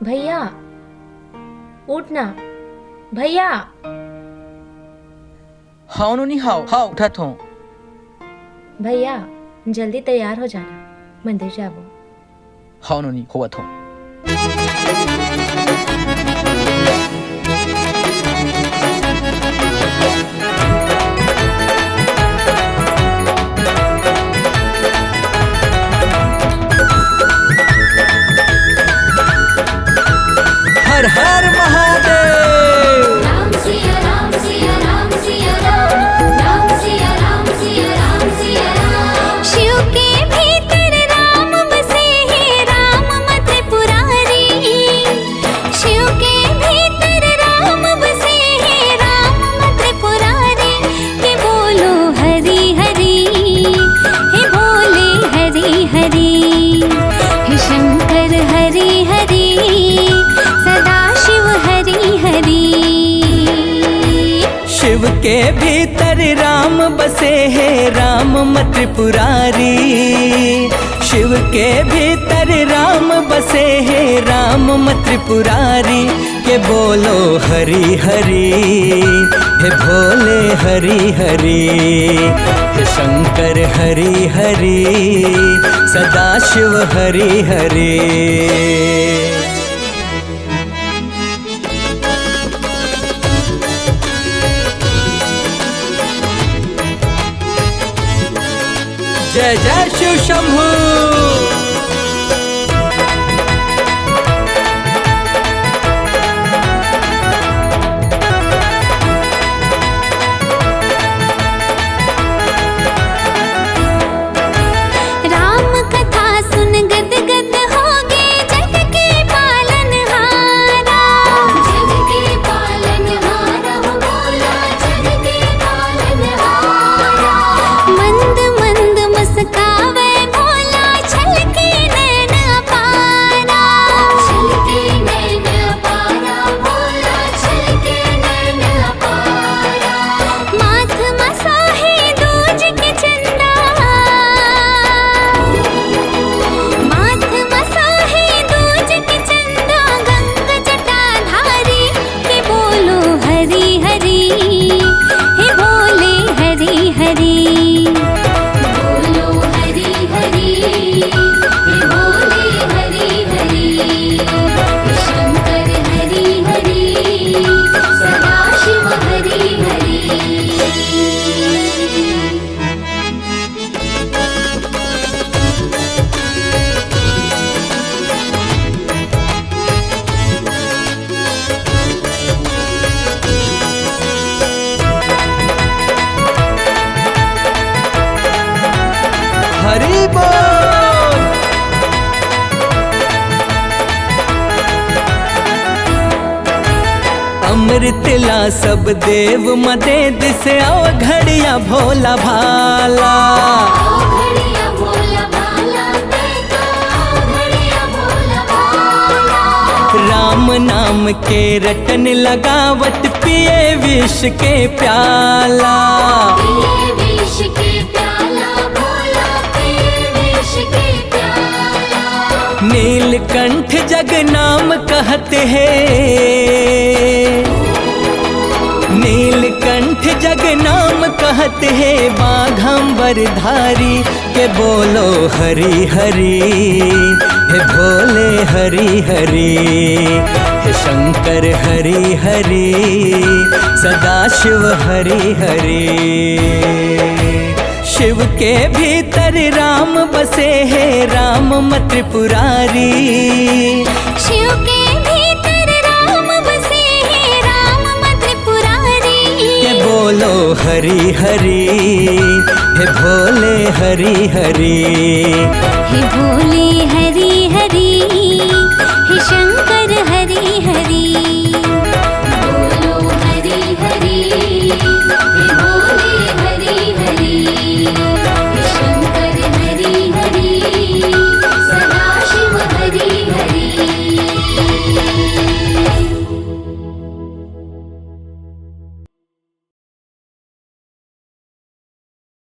भैया उठना, भैया। हाँ नोनी, हाँ हाँ उठत हूँ। भैया जल्दी तैयार हो जाना, मंदिर जाबो। हाँ नोनी, होवत हूँ। हर हर महादेव। राम सिया राम सिया राम सिया राम, राम सिया राम सिया राम सिया राम। शिव के भीतर राम बसे हैं, राम मत पुरारी। शिव के भीतर राम बसे हैं, राम मत पुरारी। हे बोलो हरि हरि, हे भोले हरि हरि, हे शंकर हरि हरि, सदा शिव हरि हरि। शिव के भीतर राम बसे हैं, राम मत पुरारी। शिव के भीतर राम बसे हैं, राम मत पुरारी। के बोलो हरि हरि, हे भोले हरि हरि, हे शंकर हरि हरि, सदा शिव हरि हरि। जय जय शिव शंभू। राम कथा सुन गद गद होगे, जग के पालनहारा। जग के पालनहारा हो बोला, जग के पालनहारा। मंद मंद मुस्कावे भोला, छलके नैन अपारा। छलके नैन अपारा भोला, छलके नैन अपारा। माथ मसाहे दूज के चंदा, माथ मसाहे दूज के चंदा। गंग जटाधारी, के बोलो हरि हरि, हे भोले हरि हरि। बोलो हरि हरि, हे भोले हरि हरि, हे शंकर हरि हरि, सदा शिव हरि हरि। हरि बोल। अमृत ला सब देव मदे दिसे आओ घड़िया भोला भाला। घड़िया भोला भाला, घड़िया भोला भाला। राम नाम के रटन लगावत पिए विष के प्याला। पिए विष के प्याला भोला, पिए विष के प्याला। नीलकंठ जग नाम कहते हैं, नीलकंठ जग नाम कहते हैं। बाघंबर धारी, के बोलो हरि हरि, हे भोले हरि हरि, हे शंकर हरि हरि, सदा शिव हरि हरि। शिव के भीतर राम बसे हैं, राम मत पुरारी। शिव के भीतर राम बसे हैं, राम मत पुरारी। के बोलो हरि हरि, हे भोले हरि हरि, हे भोले हरि